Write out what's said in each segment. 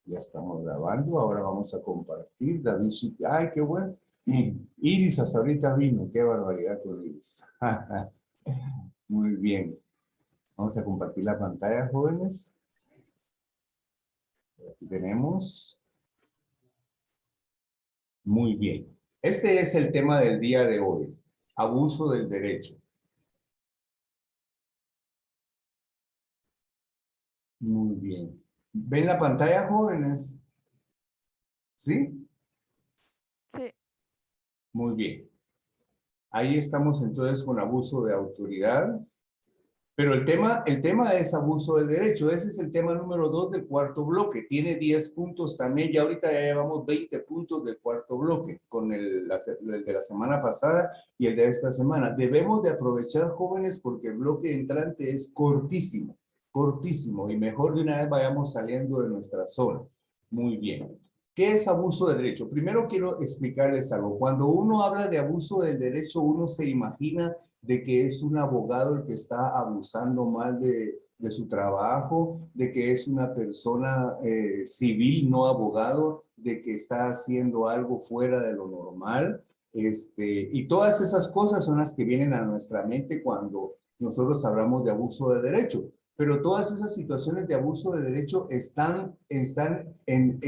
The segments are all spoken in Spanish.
Ya estamos grabando, ahora vamos a compartir. David, ay, qué bueno. Iris hasta ahorita vino, qué barbaridad con Iris. Muy bien. Vamos a compartir la pantalla, jóvenes. Aquí tenemos. Muy bien. Este es el tema del día de hoy. Abuso del derecho. Muy bien. ¿Ven la pantalla, jóvenes? ¿Sí? Sí. Muy bien. Ahí estamos entonces con abuso de autoridad. Pero el tema es abuso del derecho. Ese es el tema número 2 del cuarto bloque. Tiene 10 puntos también. Ya ahorita ya llevamos 20 puntos del cuarto bloque con el de la semana pasada y el de esta semana. Debemos de aprovechar, jóvenes, porque el bloque entrante es cortísimo, cortísimo. Y mejor de una vez vayamos saliendo de nuestra zona. Muy bien. ¿Qué es abuso de derecho? Primero quiero explicarles algo. Cuando uno habla de abuso del derecho, uno se imagina de que es un abogado el que está abusando mal de su trabajo, de que es una persona civil, no abogado, de que está haciendo algo fuera de lo normal. Y todas esas cosas son las que vienen a nuestra mente cuando nosotros hablamos de abuso de derecho. Pero todas esas situaciones de abuso de derecho están en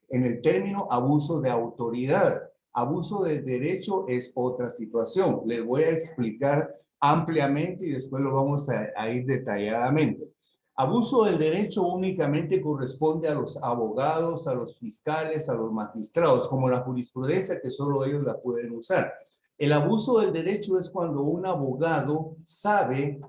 el término abuso de autoridad. Abuso del derecho es otra situación. Les voy a explicar ampliamente y después lo vamos a ir detalladamente. Abuso del derecho únicamente corresponde a los abogados, a los fiscales, a los magistrados, como la jurisprudencia que solo ellos la pueden usar. El abuso del derecho es cuando un abogado sabe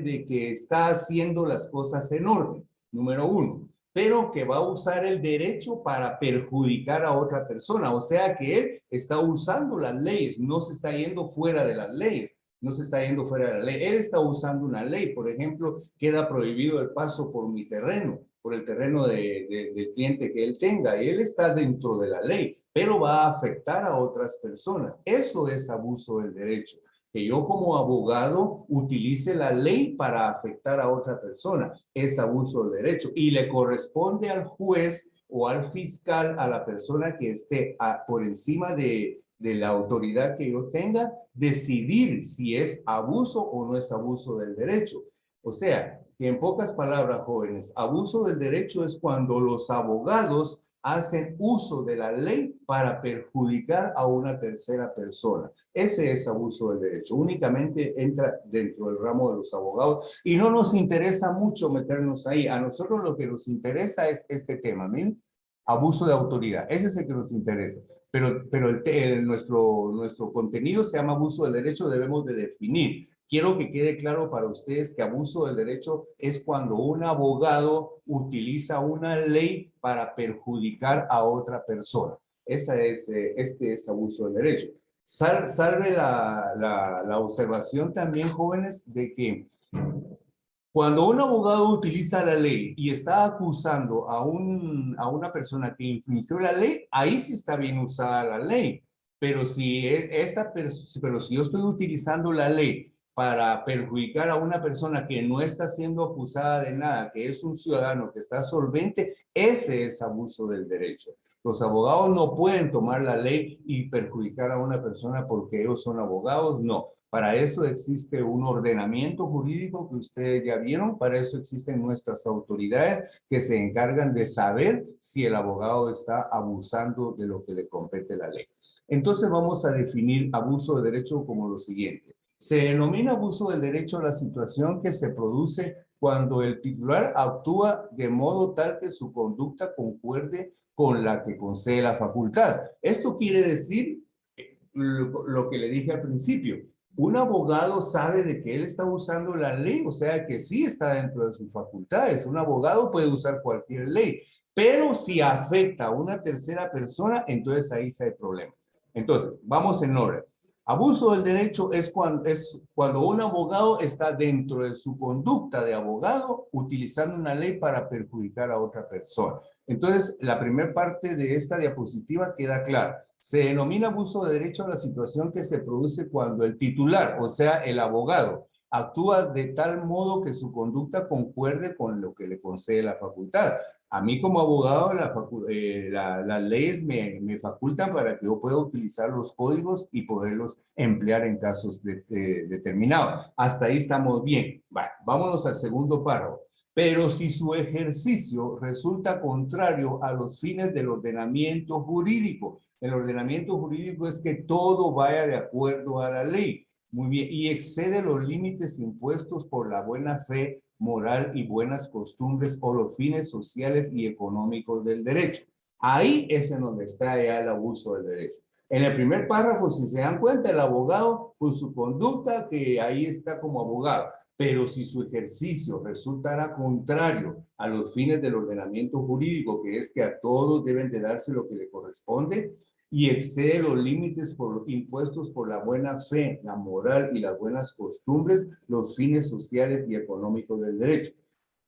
de que está haciendo las cosas en orden, número uno, pero que va a usar el derecho para perjudicar a otra persona. O sea que él está usando las leyes, no se está yendo fuera de las leyes, no se está yendo fuera de la ley. Él está usando una ley, por ejemplo, queda prohibido el paso por mi terreno, por el terreno del cliente que él tenga, y él está dentro de la ley, pero va a afectar a otras personas. Eso es abuso del derecho. Que yo como abogado utilice la ley para afectar a otra persona. Es abuso del derecho y le corresponde al juez o al fiscal, a la persona que esté por encima de la autoridad que yo tenga, decidir si es abuso o no es abuso del derecho. O sea, que en pocas palabras, jóvenes, abuso del derecho es cuando los abogados hacen uso de la ley para perjudicar a una tercera persona. Ese es abuso del derecho. Únicamente entra dentro del ramo de los abogados y no nos interesa mucho meternos ahí. A nosotros lo que nos interesa es este tema, ¿ven? Abuso de autoridad. Ese es el que nos interesa. Pero nuestro contenido se llama abuso del derecho, debemos de definir. Quiero que quede claro para ustedes que abuso del derecho es cuando un abogado utiliza una ley para perjudicar a otra persona. Este es abuso del derecho. Salve la observación también, jóvenes, de que cuando un abogado utiliza la ley y está acusando a una persona que infringió la ley, ahí sí está bien usada la ley. Pero pero si yo estoy utilizando la ley para perjudicar a una persona que no está siendo acusada de nada, que es un ciudadano que está solvente, ese es abuso del derecho. Los abogados no pueden tomar la ley y perjudicar a una persona porque ellos son abogados, no. Para eso existe un ordenamiento jurídico que ustedes ya vieron, para eso existen nuestras autoridades que se encargan de saber si el abogado está abusando de lo que le compete la ley. Entonces vamos a definir abuso de derecho como lo siguiente. Se denomina abuso del derecho la situación que se produce cuando el titular actúa de modo tal que su conducta concuerde con la que concede la facultad. Esto quiere decir lo que le dije al principio. Un abogado sabe de que él está usando la ley, o sea que sí está dentro de sus facultades. Un abogado puede usar cualquier ley, pero si afecta a una tercera persona, entonces ahí sí hay problema. Entonces, vamos en orden. Abuso del derecho es cuando un abogado está dentro de su conducta de abogado utilizando una ley para perjudicar a otra persona. Entonces, la primera parte de esta diapositiva queda clara. Se denomina abuso de derecho a la situación que se produce cuando el titular, o sea, el abogado, actúa de tal modo que su conducta concuerde con lo que le concede la facultad. A mí como abogado, las leyes me facultan para que yo pueda utilizar los códigos y poderlos emplear en casos determinados. Hasta ahí estamos bien. Vale, vámonos al segundo párrafo. Pero si su ejercicio resulta contrario a los fines del ordenamiento jurídico, el ordenamiento jurídico es que todo vaya de acuerdo a la ley. Muy bien, y excede los límites impuestos por la buena fe moral y buenas costumbres o los fines sociales y económicos del derecho. Ahí es en donde está ya el abuso del derecho. En el primer párrafo, si se dan cuenta, el abogado con su conducta, que ahí está como abogado, pero si su ejercicio resultara contrario a los fines del ordenamiento jurídico, que es que a todos deben de darse lo que le corresponde, y excede los límites impuestos por la buena fe, la moral y las buenas costumbres, los fines sociales y económicos del derecho.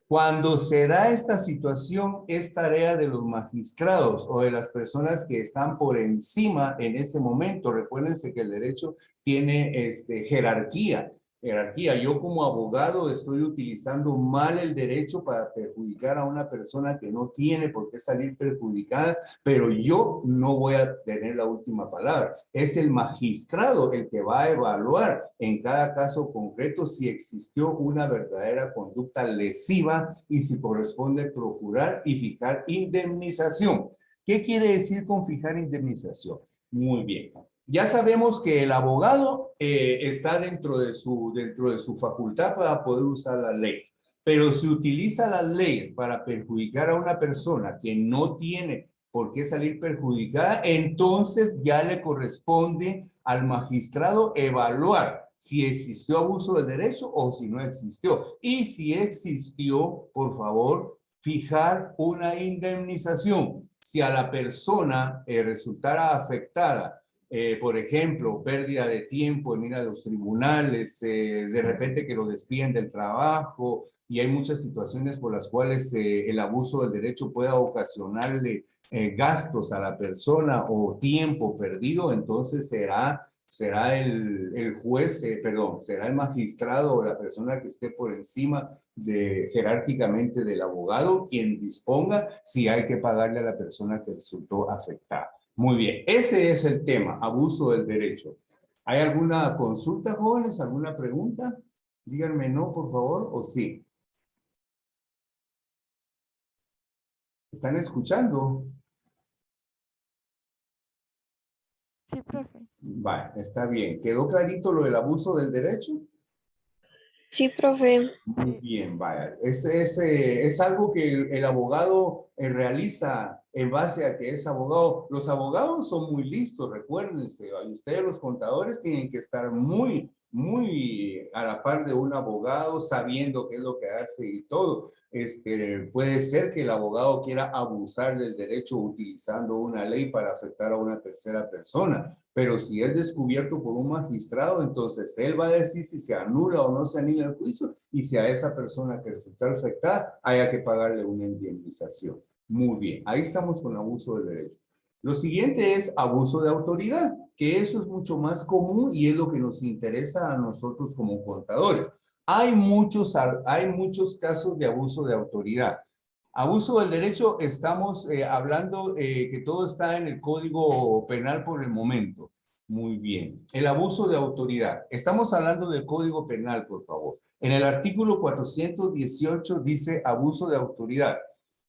Cuando se da esta situación, es tarea de los magistrados o de las personas que están por encima en ese momento. Recuérdense que el derecho tiene jerarquía. Yo como abogado estoy utilizando mal el derecho para perjudicar a una persona que no tiene por qué salir perjudicada, pero yo no voy a tener la última palabra. Es el magistrado el que va a evaluar en cada caso concreto si existió una verdadera conducta lesiva y si corresponde procurar y fijar indemnización. ¿Qué quiere decir con fijar indemnización? Muy bien. Ya sabemos que el abogado está dentro de su facultad para poder usar la ley. Pero si utiliza las leyes para perjudicar a una persona que no tiene por qué salir perjudicada, entonces ya le corresponde al magistrado evaluar si existió abuso del derecho o si no existió. Y si existió, por favor, fijar una indemnización. Si a la persona resultara afectada, por ejemplo, pérdida de tiempo en ir a los tribunales, de repente que lo despiden del trabajo, y hay muchas situaciones por las cuales el abuso del derecho pueda ocasionarle gastos a la persona o tiempo perdido, entonces será el juez, será el magistrado o la persona que esté por encima jerárquicamente del abogado quien disponga si hay que pagarle a la persona que resultó afectada. Muy bien, ese es el tema, abuso del derecho. ¿Hay alguna consulta, jóvenes? ¿Alguna pregunta? Díganme no, por favor, o sí. ¿Están escuchando? Sí, profe. Vale, está bien. ¿Quedó clarito lo del abuso del derecho? Sí, profe. Muy bien, vaya. Es algo que el abogado realiza en base a que es abogado. Los abogados son muy listos, recuérdense. Ustedes, los contadores, tienen que estar muy a la par de un abogado, sabiendo qué es lo que hace y todo. Puede ser que el abogado quiera abusar del derecho utilizando una ley para afectar a una tercera persona, pero si es descubierto por un magistrado, entonces él va a decir si se anula o no se anula el juicio y si a esa persona que resultó afectada haya que pagarle una indemnización. Muy bien, ahí estamos con abuso del derecho. Lo siguiente es abuso de autoridad, que eso es mucho más común y es lo que nos interesa a nosotros como contadores. Hay muchos casos de abuso de autoridad. Abuso del derecho, estamos hablando que todo está en el Código Penal por el momento. Muy bien. El abuso de autoridad. Estamos hablando del Código Penal, por favor. En el artículo 418 dice abuso de autoridad.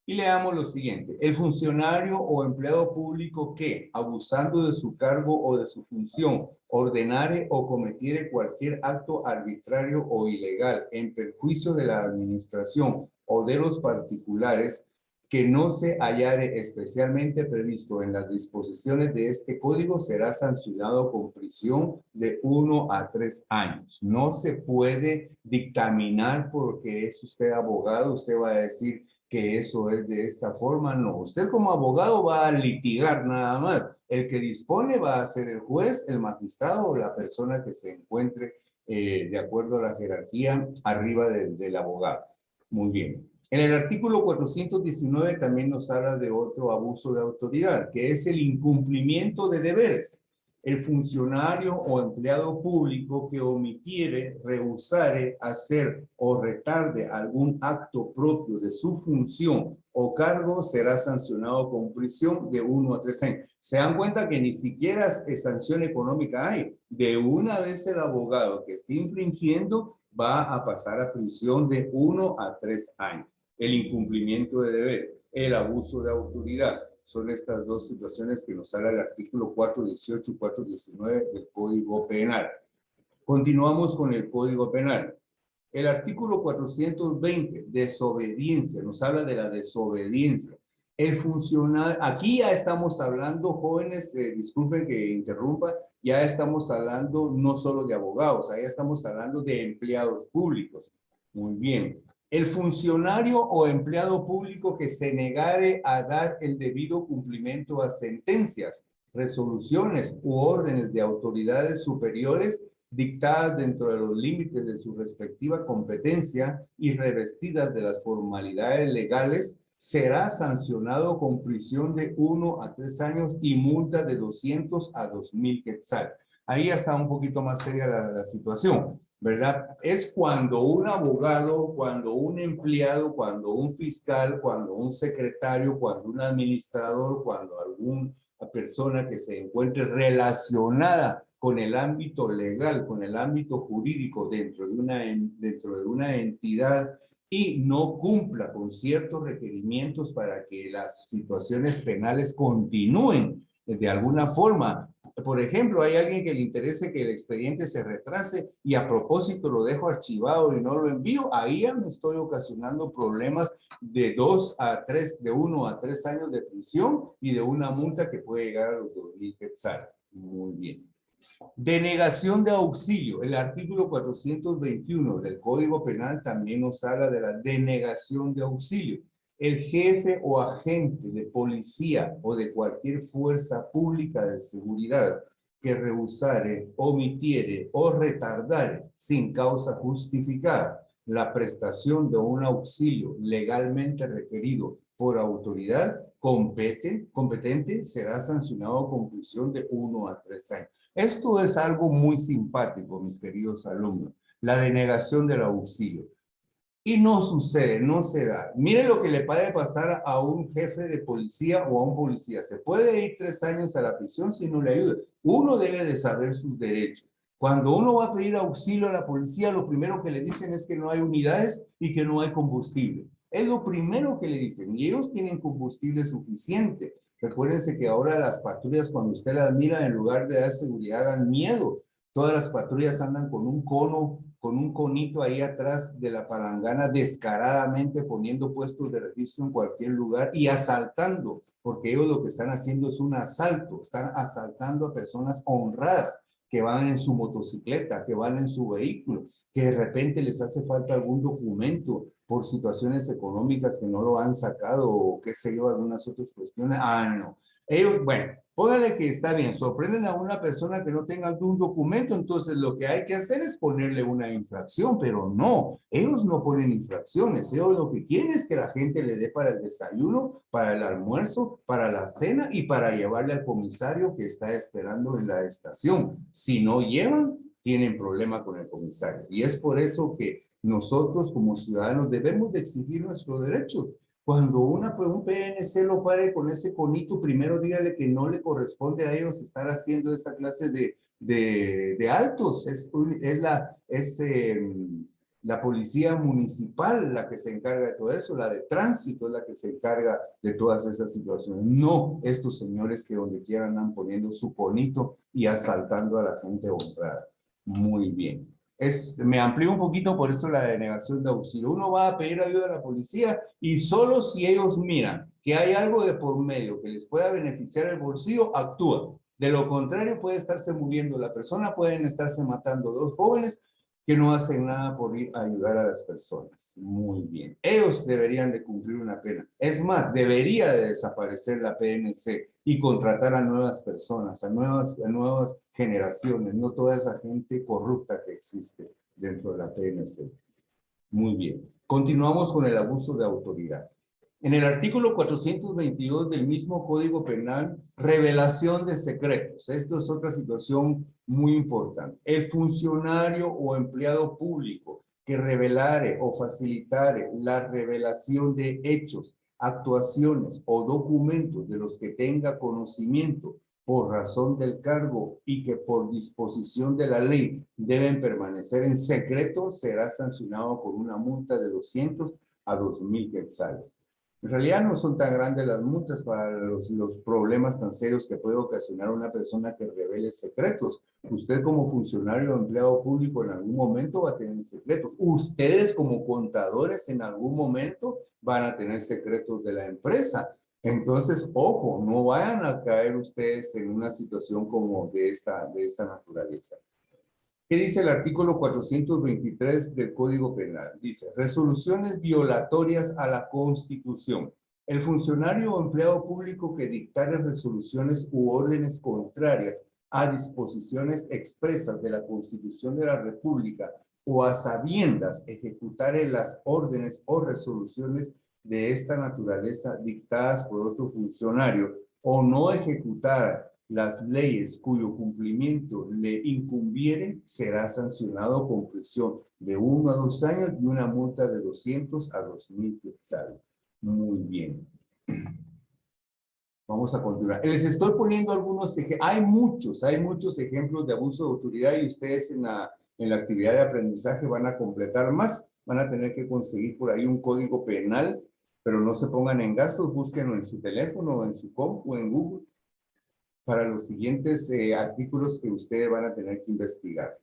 Y leamos lo siguiente. El funcionario o empleado público que, abusando de su cargo o de su función, ordenare o cometiere cualquier acto arbitrario o ilegal en perjuicio de la administración o de los particulares que no se hallare especialmente previsto en las disposiciones de este código será sancionado con prisión de 1 a 3 años. No se puede dictaminar porque es usted abogado, usted va a decir que eso es de esta forma. No, usted como abogado va a litigar nada más. El que dispone va a ser el juez, el magistrado o la persona que se encuentre de acuerdo a la jerarquía arriba del abogado. Muy bien. En el artículo 419 también nos habla de otro abuso de autoridad, que es el incumplimiento de deberes. El funcionario o empleado público que omitiere, rehusare hacer o retarde algún acto propio de su función o cargo será sancionado con prisión de 1 a 3 años. Se dan cuenta que ni siquiera sanción económica hay. De una vez el abogado que esté infringiendo va a pasar a prisión de 1 a 3 años. El incumplimiento de deber, el abuso de autoridad. Son estas dos situaciones que nos habla el artículo 418 y 419 del Código Penal. Continuamos con el Código Penal. El artículo 420, desobediencia, nos habla de la desobediencia. El funcionario, aquí ya estamos hablando, jóvenes, disculpen que interrumpa, ya estamos hablando no solo de abogados, ahí estamos hablando de empleados públicos. Muy bien. El funcionario o empleado público que se negare a dar el debido cumplimiento a sentencias, resoluciones u órdenes de autoridades superiores dictadas dentro de los límites de su respectiva competencia y revestidas de las formalidades legales, será sancionado con prisión de 1 a 3 años y multa de 200 a 2,000 quetzales. Ahí ya está un poquito más seria la situación, ¿verdad? Es cuando un abogado, cuando un empleado, cuando un fiscal, cuando un secretario, cuando un administrador, cuando alguna persona que se encuentre relacionada con el ámbito legal, con el ámbito jurídico dentro de una entidad y no cumpla con ciertos requerimientos para que las situaciones penales continúen de alguna forma. Por ejemplo, hay alguien que le interese que el expediente se retrase y a propósito lo dejo archivado y no lo envío, ahí ya me estoy ocasionando problemas de 1 a 3 años de prisión y de una multa que puede llegar a los 2,000 quetzales. Muy bien. Denegación de auxilio. El artículo 421 del Código Penal también nos habla de la denegación de auxilio. El jefe o agente de policía o de cualquier fuerza pública de seguridad que rehusare, omitiere o retardare sin causa justificada la prestación de un auxilio legalmente requerido por autoridad competente será sancionado con prisión de 1 a 3 años. Esto es algo muy simpático, mis queridos alumnos, la denegación del auxilio. Y no sucede, no se da. Miren lo que le puede pasar a un jefe de policía o a un policía. Se puede ir 3 años a la prisión si no le ayuda. Uno debe de saber sus derechos. Cuando uno va a pedir auxilio a la policía, lo primero que le dicen es que no hay unidades y que no hay combustible. Es lo primero que le dicen. Y ellos tienen combustible suficiente. Recuérdense que ahora las patrullas, cuando usted las mira, en lugar de dar seguridad, dan miedo. Todas las patrullas andan con un cono, con un conito ahí atrás de la palangana, descaradamente poniendo puestos de registro en cualquier lugar y asaltando, porque ellos lo que están haciendo es un asalto, están asaltando a personas honradas que van en su motocicleta, que van en su vehículo, que de repente les hace falta algún documento por situaciones económicas que no lo han sacado o qué sé yo, algunas otras cuestiones. Ah, no. Ellos, bueno, póngale que está bien, sorprenden a una persona que no tenga algún documento, entonces lo que hay que hacer es ponerle una infracción, pero no, ellos no ponen infracciones, ellos lo que quieren es que la gente le dé para el desayuno, para el almuerzo, para la cena y para llevarle al comisario que está esperando en la estación. Si no llevan, tienen problema con el comisario. Y es por eso que nosotros como ciudadanos debemos de exigir nuestros derechos. Cuando un PNC lo pare con ese conito, primero dígale que no le corresponde a ellos estar haciendo esa clase de altos. Es la policía municipal la que se encarga de todo eso, la de tránsito es la que se encarga de todas esas situaciones. No estos señores que donde quieran andan poniendo su conito y asaltando a la gente honrada. Muy bien. Me amplío un poquito por eso la denegación de auxilio. Uno va a pedir ayuda a la policía y solo si ellos miran que hay algo de por medio que les pueda beneficiar el bolsillo, actúan. De lo contrario, puede estarse muriendo la persona, pueden estarse matando 2 jóvenes que no hacen nada por ir a ayudar a las personas. Muy bien. Ellos deberían de cumplir una pena. Es más, debería de desaparecer la PNC y contratar a nuevas personas, a nuevas generaciones, no toda esa gente corrupta que existe dentro de la PNC. Muy bien. Continuamos con el abuso de autoridad. En el artículo 422 del mismo Código Penal, revelación de secretos. Esto es otra situación muy importante. El funcionario o empleado público que revelare o facilitare la revelación de hechos, actuaciones o documentos de los que tenga conocimiento por razón del cargo y que por disposición de la ley deben permanecer en secreto, será sancionado con una multa de 200 a 2.000 quetzales. En realidad no son tan grandes las multas para los problemas tan serios que puede ocasionar una persona que revele secretos. Usted como funcionario o empleado público en algún momento va a tener secretos. Ustedes como contadores en algún momento van a tener secretos de la empresa. Entonces, ojo, no vayan a caer ustedes en una situación como de esta naturaleza. ¿Qué dice el artículo 423 del Código Penal? Dice, resoluciones violatorias a la Constitución. El funcionario o empleado público que dictare resoluciones u órdenes contrarias a disposiciones expresas de la Constitución de la República o a sabiendas ejecutare las órdenes o resoluciones de esta naturaleza dictadas por otro funcionario o no ejecutar las leyes cuyo cumplimiento le incumbiere, será sancionado con prisión de 1 a 2 años y una multa de 200 a 2.000 quetzales. Muy bien. Vamos a continuar. Les estoy poniendo algunos ejemplos. Hay muchos ejemplos de abuso de autoridad y ustedes en la actividad de aprendizaje van a completar más. Van a tener que conseguir por ahí un código penal, pero no se pongan en gastos. Búsquenlo en su teléfono, en su compu, en Google, para los siguientes artículos que ustedes van a tener que investigar.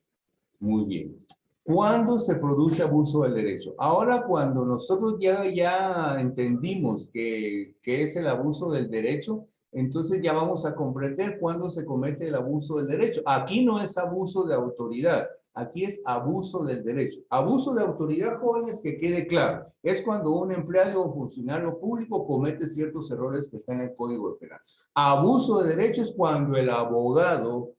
Muy bien. ¿Cuándo se produce abuso del derecho? Ahora, cuando nosotros ya entendimos qué es el abuso del derecho, entonces ya vamos a comprender cuándo se comete el abuso del derecho. Aquí no es abuso de autoridad, aquí es abuso del derecho. Abuso de autoridad, jóvenes, que quede claro, es cuando un empleado o funcionario público comete ciertos errores que están en el Código Penal. Abuso de derecho es cuando el abogado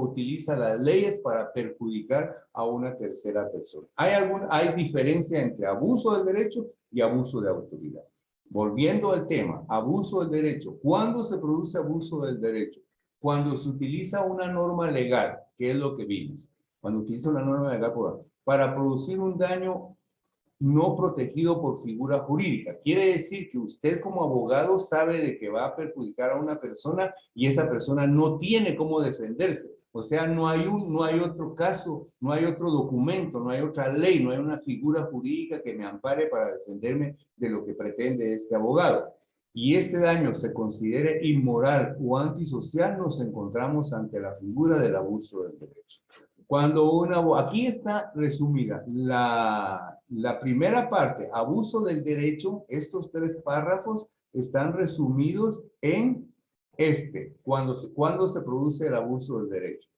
utiliza las leyes para perjudicar a una tercera persona. Hay diferencia entre abuso del derecho y abuso de autoridad. Volviendo al tema, abuso del derecho. ¿Cuándo se produce abuso del derecho? Cuando se utiliza una norma legal, que es lo que vimos. Cuando utiliza una norma legal para producir un daño no protegido por figura jurídica. Quiere decir que usted como abogado sabe de que va a perjudicar a una persona y esa persona no tiene cómo defenderse. O sea, no hay otro caso, no hay otro documento, no hay otra ley, no hay una figura jurídica que me ampare para defenderme de lo que pretende este abogado. Y este daño se considere inmoral o antisocial, nos encontramos ante la figura del abuso del derecho. Aquí está resumida la primera parte, abuso del derecho. Estos 3 párrafos están resumidos en cuando se produce el abuso del derecho.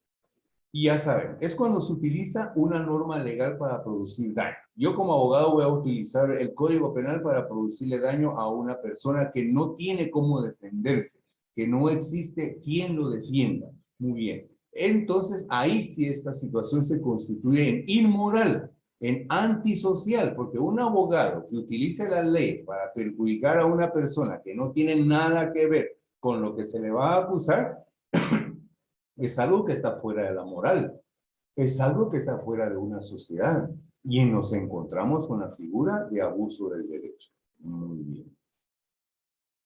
Y ya saben, es cuando se utiliza una norma legal para producir daño. Yo como abogado voy a utilizar el Código Penal para producirle daño a una persona que no tiene cómo defenderse, que no existe quien lo defienda. Muy bien. Entonces, ahí sí esta situación se constituye en inmoral, en antisocial, porque un abogado que utilice las leyes para perjudicar a una persona que no tiene nada que ver con lo que se le va a acusar, es algo que está fuera de la moral, es algo que está fuera de una sociedad, y nos encontramos con la figura de abuso del derecho. Muy bien.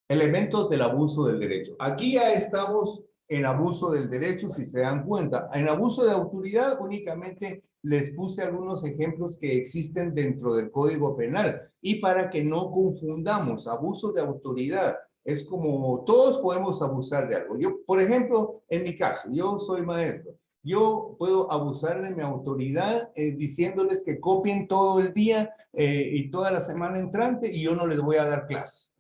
Elementos del abuso del derecho. Aquí ya estamos en abuso del derecho, si se dan cuenta. En abuso de autoridad únicamente les puse algunos ejemplos que existen dentro del Código Penal. Y para que no confundamos, abuso de autoridad es como todos podemos abusar de algo. Yo, por ejemplo, en mi caso, yo soy maestro. Yo puedo abusar de mi autoridad diciéndoles que copien todo el día y toda la semana entrante y yo no les voy a dar clases.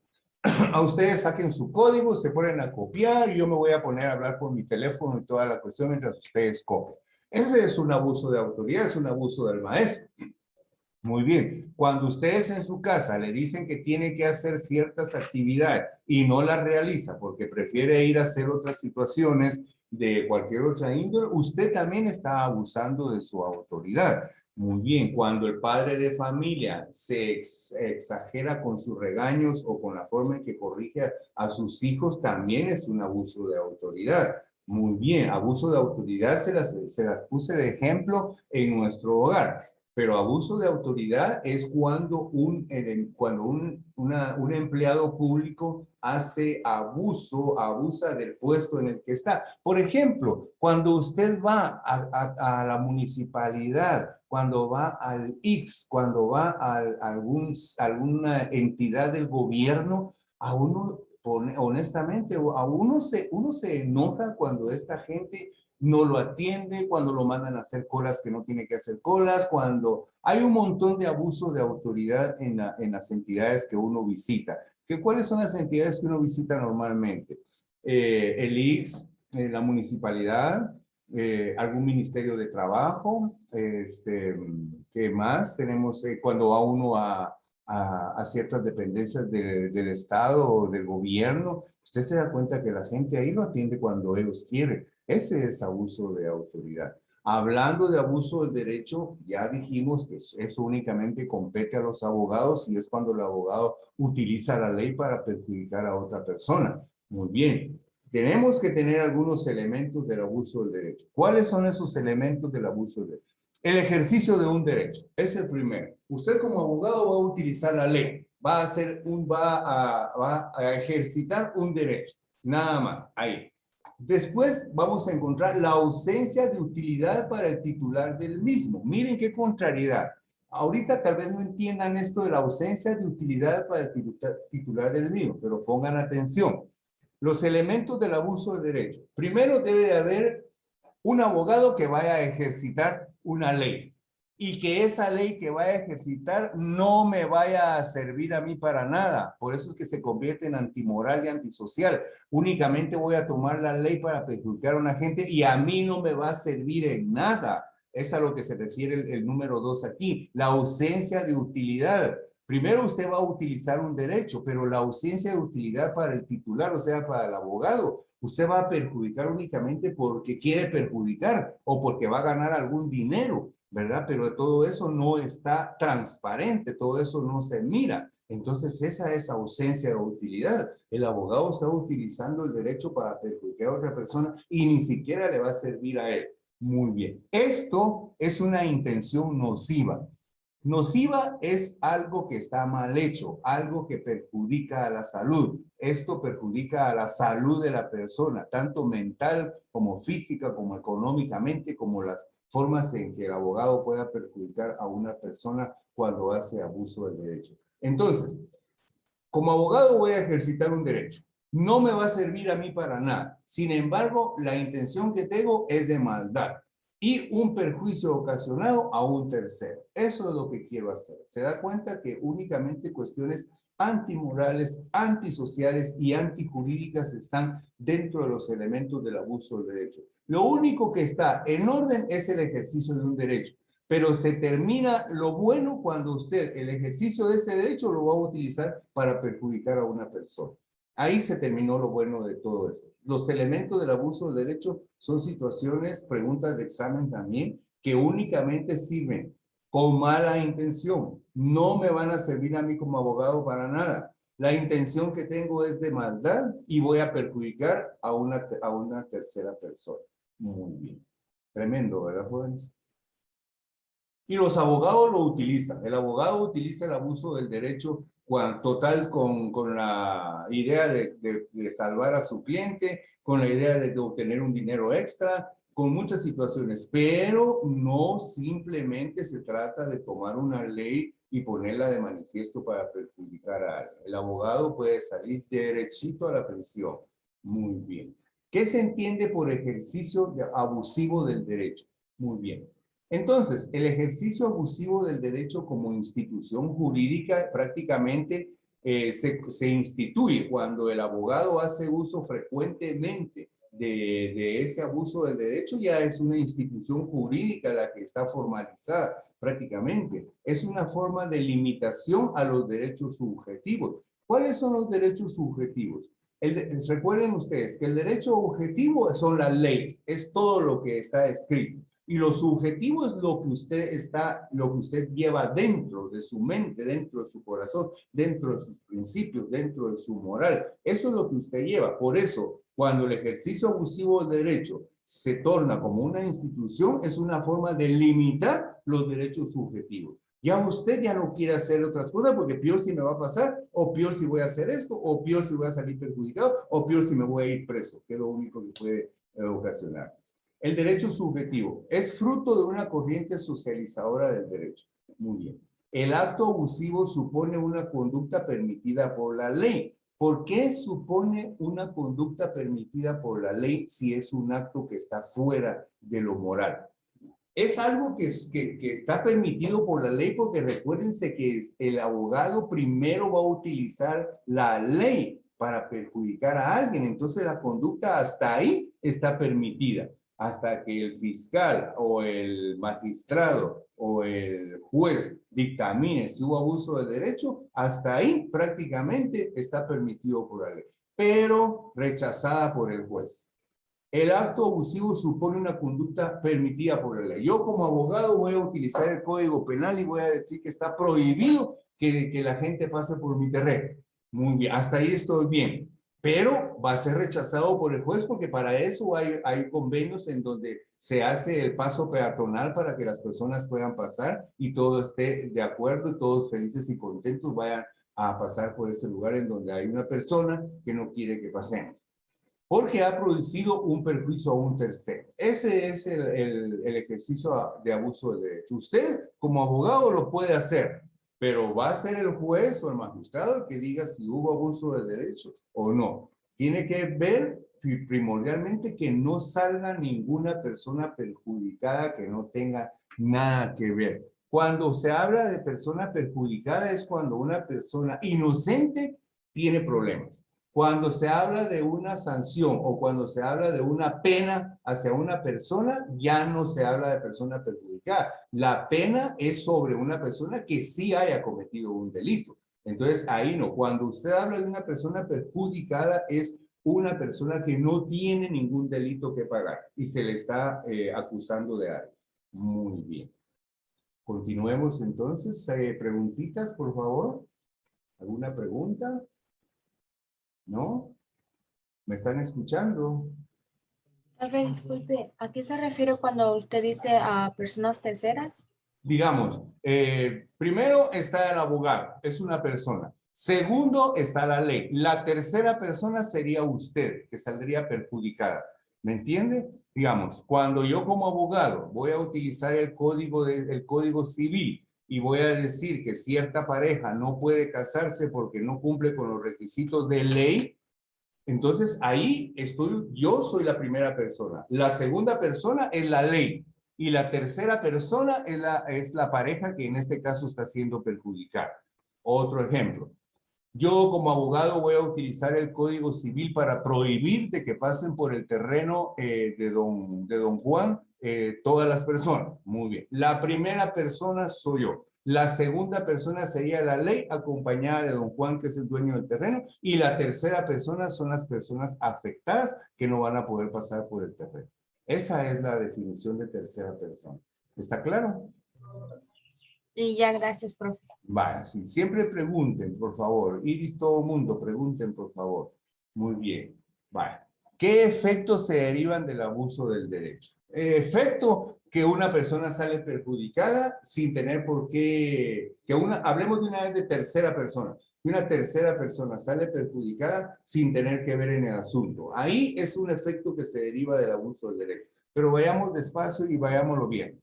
A ustedes saquen su código, se ponen a copiar y yo me voy a poner a hablar por mi teléfono y toda la cuestión mientras ustedes copian. Ese es un abuso de autoridad, es un abuso del maestro. Muy bien. Cuando ustedes en su casa le dicen que tiene que hacer ciertas actividades y no las realiza porque prefiere ir a hacer otras situaciones de cualquier otra índole, usted también está abusando de su autoridad. Muy bien, cuando el padre de familia se exagera con sus regaños o con la forma en que corrige a sus hijos, también es un abuso de autoridad. Muy bien, abuso de autoridad se las puse de ejemplo en nuestro hogar. Pero abuso de autoridad es cuando un empleado público hace abusa del puesto en el que está. Por ejemplo, cuando usted va a la municipalidad, cuando va al IX, cuando va a alguna entidad del gobierno, a uno, honestamente, uno se enoja cuando esta gente no lo atiende, cuando lo mandan a hacer colas que no tiene que hacer colas, cuando hay un montón de abuso de autoridad en las entidades que uno visita. ¿Cuáles son las entidades que uno visita normalmente? El IX, la municipalidad, algún ministerio de trabajo, ¿qué más? Tenemos cuando va uno a ciertas dependencias del Estado o del gobierno, usted se da cuenta que la gente ahí lo atiende cuando ellos quieren. Ese es abuso de autoridad. Hablando de abuso del derecho, ya dijimos que eso únicamente compete a los abogados y es cuando el abogado utiliza la ley para perjudicar a otra persona. Muy bien. Tenemos que tener algunos elementos del abuso del derecho. ¿Cuáles son esos elementos del abuso del derecho? El ejercicio de un derecho es el primero. Usted como abogado va a utilizar la ley, va a ejercitar un derecho, nada más, ahí. Después vamos a encontrar la ausencia de utilidad para el titular del mismo. Miren qué contrariedad. Ahorita tal vez no entiendan esto de la ausencia de utilidad para el titular del mismo, pero pongan atención. Los elementos del abuso del derecho. Primero debe de haber un abogado que vaya a ejercitar una ley y que esa ley que vaya a ejercitar no me vaya a servir a mí para nada. Por eso es que se convierte en antimoral y antisocial. Únicamente voy a tomar la ley para perjudicar a una gente y a mí no me va a servir en nada. Es a lo que se refiere el número 2 aquí, la ausencia de utilidad. Primero usted va a utilizar un derecho, pero la ausencia de utilidad para el titular, o sea, para el abogado, usted va a perjudicar únicamente porque quiere perjudicar o porque va a ganar algún dinero, ¿verdad? Pero todo eso no está transparente, todo eso no se mira. Entonces esa es ausencia de utilidad. El abogado está utilizando el derecho para perjudicar a otra persona y ni siquiera le va a servir a él. Muy bien. Esto es una intención nociva. Nociva es algo que está mal hecho, algo que perjudica a la salud. Esto perjudica a la salud de la persona, tanto mental como física, como económicamente, como las formas en que el abogado pueda perjudicar a una persona cuando hace abuso del derecho. Entonces, como abogado voy a ejercitar un derecho. No me va a servir a mí para nada. Sin embargo, la intención que tengo es de maldad y un perjuicio ocasionado a un tercero. Eso es lo que quiero hacer. Se da cuenta que únicamente cuestiones antimorales, antisociales y antijurídicas están dentro de los elementos del abuso del derecho. Lo único que está en orden es el ejercicio de un derecho. Pero se termina lo bueno cuando usted el ejercicio de ese derecho lo va a utilizar para perjudicar a una persona. Ahí se terminó lo bueno de todo esto. Los elementos del abuso de derecho son situaciones, preguntas de examen también, que únicamente sirven con mala intención. No me van a servir a mí como abogado para nada. La intención que tengo es de maldad y voy a perjudicar a una tercera persona. Muy bien. Tremendo, ¿verdad, jóvenes? Y los abogados lo utilizan. El abogado utiliza el abuso del derecho total con la idea de salvar a su cliente, con la idea de obtener un dinero extra, con muchas situaciones, pero no simplemente se trata de tomar una ley y ponerla de manifiesto para perjudicar a alguien. El abogado puede salir derechito a la prisión. Muy bien. ¿Qué se entiende por ejercicio abusivo del derecho? Muy bien. Entonces, el ejercicio abusivo del derecho como institución jurídica prácticamente se instituye cuando el abogado hace uso frecuentemente de ese abuso del derecho. Ya es una institución jurídica la que está formalizada prácticamente. Es una forma de limitación a los derechos subjetivos. ¿Cuáles son los derechos subjetivos? Recuerden ustedes que el derecho objetivo son las leyes, es todo lo que está escrito. Y lo subjetivo es lo que usted lleva dentro de su mente, dentro de su corazón, dentro de sus principios, dentro de su moral. Eso es lo que usted lleva. Por eso, cuando el ejercicio abusivo del derecho se torna como una institución, es una forma de limitar los derechos subjetivos. Ya usted ya no quiere hacer otras cosas porque peor si me va a pasar, o peor si voy a hacer esto, o peor si voy a salir perjudicado, o peor si me voy a ir preso, que es lo único que puede ocasionar. El derecho subjetivo es fruto de una corriente socializadora del derecho. Muy bien. El acto abusivo supone una conducta permitida por la ley. ¿Por qué supone una conducta permitida por la ley si es un acto que está fuera de lo moral? Es algo que está permitido por la ley porque recuérdense que el abogado primero va a utilizar la ley para perjudicar a alguien. Entonces la conducta hasta ahí está permitida. Hasta que el fiscal o el magistrado o el juez dictamine si hubo abuso de derecho, hasta ahí prácticamente está permitido por la ley, pero rechazada por el juez. El acto abusivo supone una conducta permitida por la ley. Yo como abogado voy a utilizar el Código Penal y voy a decir que está prohibido que la gente pase por mi terreno. Muy bien, hasta ahí estoy bien. Pero va a ser rechazado por el juez porque para eso hay convenios en donde se hace el paso peatonal para que las personas puedan pasar y todo esté de acuerdo y todos felices y contentos vayan a pasar por ese lugar en donde hay una persona que no quiere que pasemos. Porque ha producido un perjuicio a un tercero. Ese es el ejercicio de abuso de derecho. Usted, como abogado, lo puede hacer, pero va a ser el juez o el magistrado el que diga si hubo abuso de derechos o no. Tiene que ver primordialmente que no salga ninguna persona perjudicada que no tenga nada que ver. Cuando se habla de persona perjudicada es cuando una persona inocente tiene problemas. Cuando se habla de una sanción o cuando se habla de una pena hacia una persona, ya no se habla de persona perjudicada. La pena es sobre una persona que sí haya cometido un delito. Entonces, ahí no. Cuando usted habla de una persona perjudicada, es una persona que no tiene ningún delito que pagar y se le está acusando de algo. Muy bien. Continuemos entonces. Preguntitas, por favor. ¿Alguna pregunta? ¿No? ¿Me están escuchando? A ver, disculpe, ¿a qué se refiere cuando usted dice a personas terceras? Digamos, primero está el abogado, es una persona. Segundo está la ley. La tercera persona sería usted, que saldría perjudicada. ¿Me entiende? Digamos, cuando yo como abogado voy a utilizar el código civil y voy a decir que cierta pareja no puede casarse porque no cumple con los requisitos de ley, entonces ahí yo soy la primera persona. La segunda persona es la ley. Y la tercera persona es la pareja que en este caso está siendo perjudicada. Otro ejemplo. Yo como abogado voy a utilizar el Código Civil para prohibir de que pasen por el terreno de don Juan todas las personas. Muy bien. La primera persona soy yo. La segunda persona sería la ley acompañada de don Juan, que es el dueño del terreno. Y la tercera persona son las personas afectadas que no van a poder pasar por el terreno. Esa es la definición de tercera persona. ¿Está claro? Y ya, gracias, profe. Vaya, sí, siempre pregunten, por favor. Iris, todo mundo, pregunten, por favor. Muy bien. Vaya. ¿Qué efectos se derivan del abuso del derecho? Efecto que una persona sale perjudicada sin tener por qué, hablemos de una vez de tercera persona, que una tercera persona sale perjudicada sin tener que ver en el asunto. Ahí es un efecto que se deriva del abuso del derecho. Pero vayamos despacio y vayámoslo bien.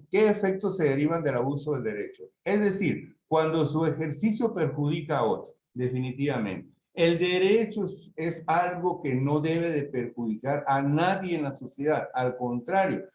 ¿Qué efectos se derivan del abuso del derecho? Es decir, cuando su ejercicio perjudica a otro, definitivamente. El derecho es algo que no debe de perjudicar a nadie en la sociedad. Al contrario,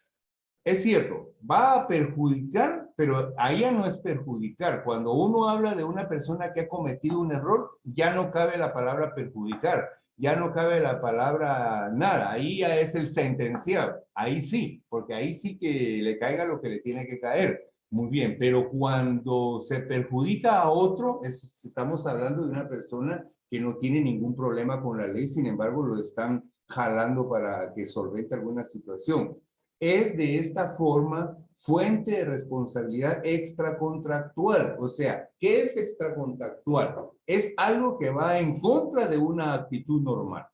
es cierto, va a perjudicar, pero allá no es perjudicar. Cuando uno habla de una persona que ha cometido un error, ya no cabe la palabra perjudicar, ya no cabe la palabra nada. Ahí ya es el sentenciado. Ahí sí, porque ahí sí que le caiga lo que le tiene que caer. Muy bien, pero cuando se perjudica a otro, estamos hablando de una persona que no tiene ningún problema con la ley, sin embargo, lo están jalando para que solvente alguna situación. Es de esta forma fuente de responsabilidad extracontractual. O sea, ¿qué es extracontractual? Es algo que va en contra de una actitud normal,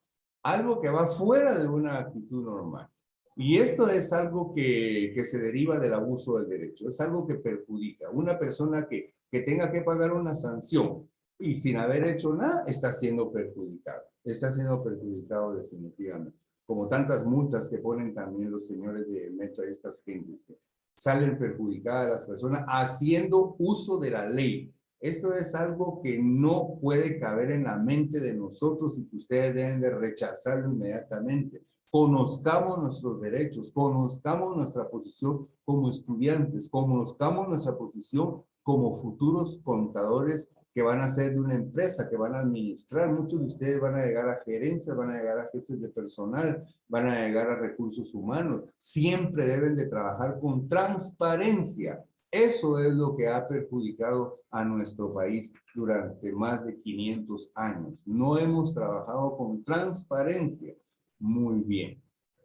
algo que va fuera de una actitud normal. Y esto es algo que se deriva del abuso del derecho, es algo que perjudica. Una persona que tenga que pagar una sanción y sin haber hecho nada, está siendo perjudicado definitivamente. Como tantas multas que ponen también los señores de Metro, estas gentes que salen perjudicadas las personas haciendo uso de la ley. Esto es algo que no puede caber en la mente de nosotros y que ustedes deben de rechazarlo inmediatamente. Conozcamos nuestros derechos, conozcamos nuestra posición como estudiantes, conozcamos nuestra posición como futuros contadores que van a ser de una empresa, que van a administrar. Muchos de ustedes van a llegar a gerencias, van a llegar a jefes de personal, van a llegar a recursos humanos. Siempre deben de trabajar con transparencia. Eso es lo que ha perjudicado a nuestro país durante más de 500 años. No hemos trabajado con transparencia. Muy bien.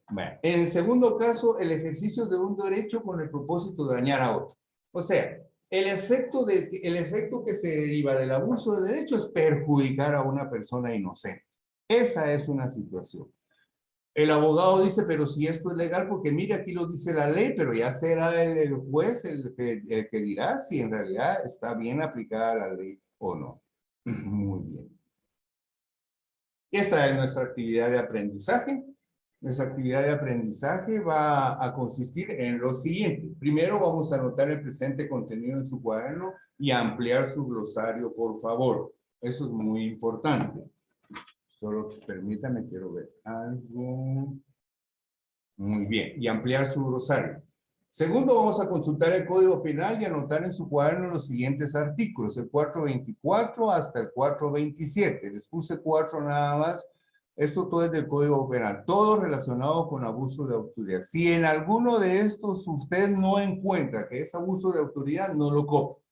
Bueno, en el segundo caso, el ejercicio de un derecho con el propósito de dañar a otro. O sea, el efecto que se deriva del abuso de derecho es perjudicar a una persona inocente. Esa es una situación. El abogado dice, pero si esto es legal, porque mire, aquí lo dice la ley, pero ya será el juez el que dirá si en realidad está bien aplicada la ley o no. Muy bien. Esta es nuestra actividad de aprendizaje. Nuestra actividad de aprendizaje va a consistir en lo siguiente. Primero vamos a anotar el presente contenido en su cuaderno y ampliar su glosario, por favor. Eso es muy importante. Solo permítame, quiero ver algo. Muy bien. Y ampliar su glosario. Segundo, vamos a consultar el Código Penal y anotar en su cuaderno los siguientes artículos, el 424 hasta el 427. Les puse 4 nada más. Esto todo es del Código Penal, todo relacionado con abuso de autoridad. Si en alguno de estos usted no encuentra que es abuso de autoridad, no lo copie.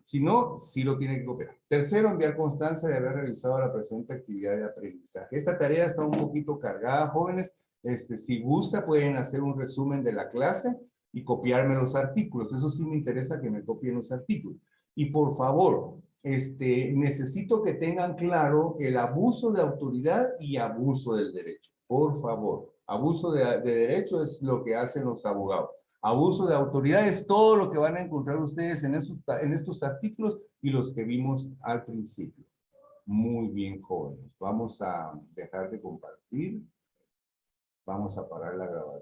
Si no, sí lo tiene que copiar. Tercero, enviar constancia de haber realizado la presente actividad de aprendizaje. Esta tarea está un poquito cargada, jóvenes. Si gusta, pueden hacer un resumen de la clase y copiarme los artículos. Eso sí me interesa que me copien los artículos. Y por favor, necesito que tengan claro el abuso de autoridad y abuso del derecho. Por favor, abuso de derecho es lo que hacen los abogados. Abuso de autoridad es todo lo que van a encontrar ustedes en estos artículos y los que vimos al principio. Muy bien, jóvenes. Vamos a dejar de compartir. Vamos a parar la grabación.